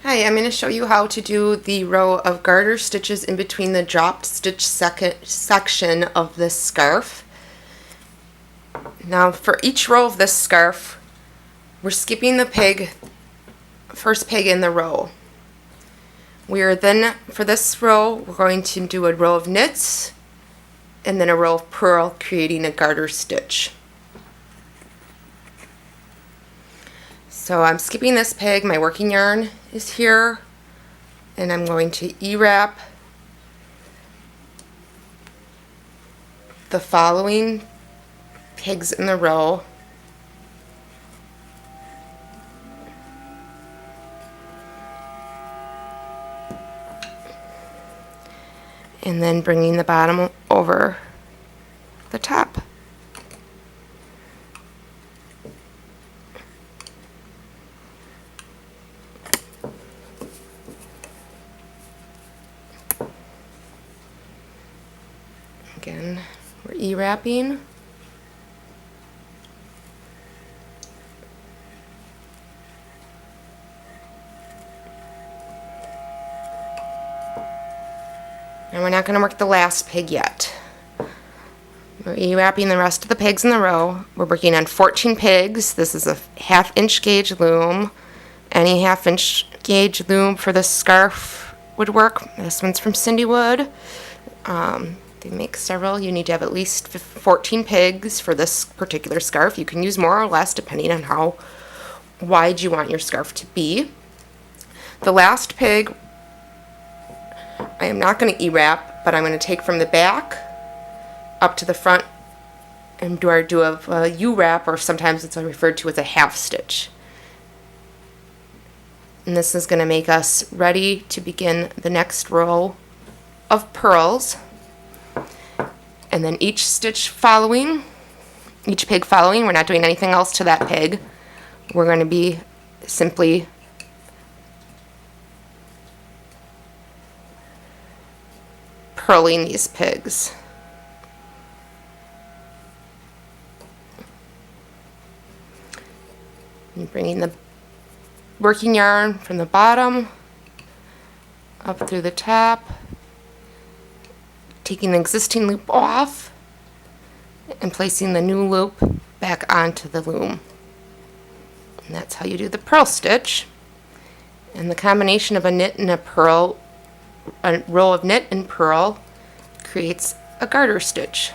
Hi, I'm going to show you how to do the row of garter stitches in between the dropped stitch section of this scarf. Now for each row of this scarf, we're skipping the first peg in the row. We are then, for this row, we're going to do a row of knits and then a row of purl, creating a garter stitch. So I'm skipping this peg, my working yarn is here, and I'm going to E-wrap the following pegs in the row. And then bringing the bottom over the top. Again, we're E-wrapping. And we're not going to work the last peg yet. We're E-wrapping the rest of the pegs in the row. We're working on 14 pegs. This is a 1/2 inch gauge loom. Any 1/2 inch gauge loom for this scarf would work. This one's from Cindy Wood. They make several. You need to have at least 14 pegs for this particular scarf. You can use more or less depending on how wide you want your scarf to be. The last peg, I am not going to E-wrap, but I'm going to take from the back up to the front and do a U-wrap, or sometimes it's referred to as a half stitch. And this is going to make us ready to begin the next row of purls. And then each peg following, we're not doing anything else to that peg. We're going to be simply purling these pegs. And bringing the working yarn from the bottom up through the top, taking the existing loop off and placing the new loop back onto the loom. And that's how you do the purl stitch. And the combination of a knit and a purl, a row of knit and purl, creates a garter stitch.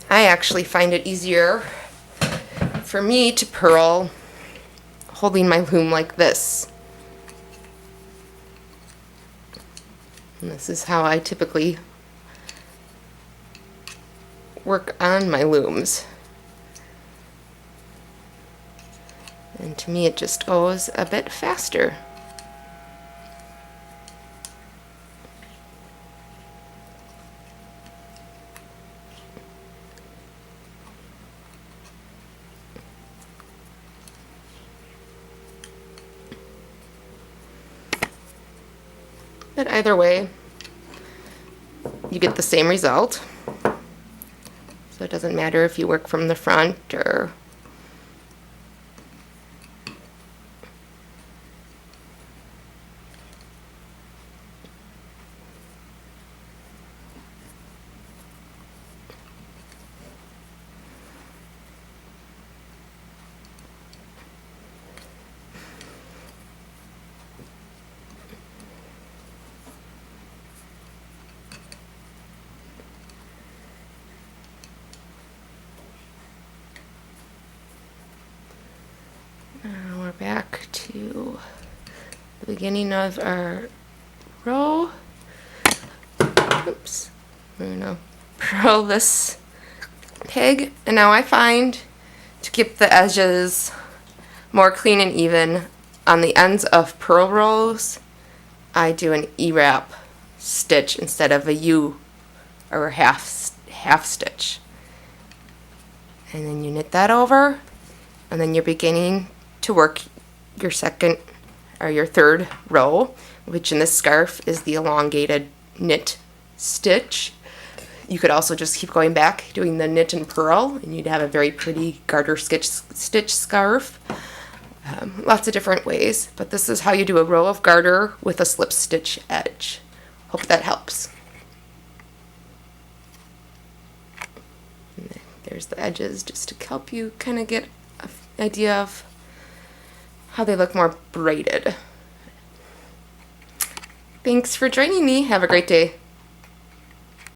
I actually find it easier for me to purl holding my loom like this. And this is how I typically work on my looms. And to me it just goes a bit faster. But either way, you get the same result. So it doesn't matter if you work from the front or we're back to the beginning of our row. Oops. I'm going to purl this peg, and now I find to keep the edges more clean and even on the ends of purl rows, I do an E-wrap stitch instead of a U or half stitch. And then you knit that over, and then you're beginning to work your second or your third row, which in this scarf is the elongated knit stitch. You could also just keep going back doing the knit and purl, and you'd have a very pretty garter stitch scarf. Lots of different ways, but this is how you do a row of garter with a slip stitch edge. Hope that helps. And there's the edges just to help you kind of get an idea of how they look more braided. Thanks for joining me. Have a great day.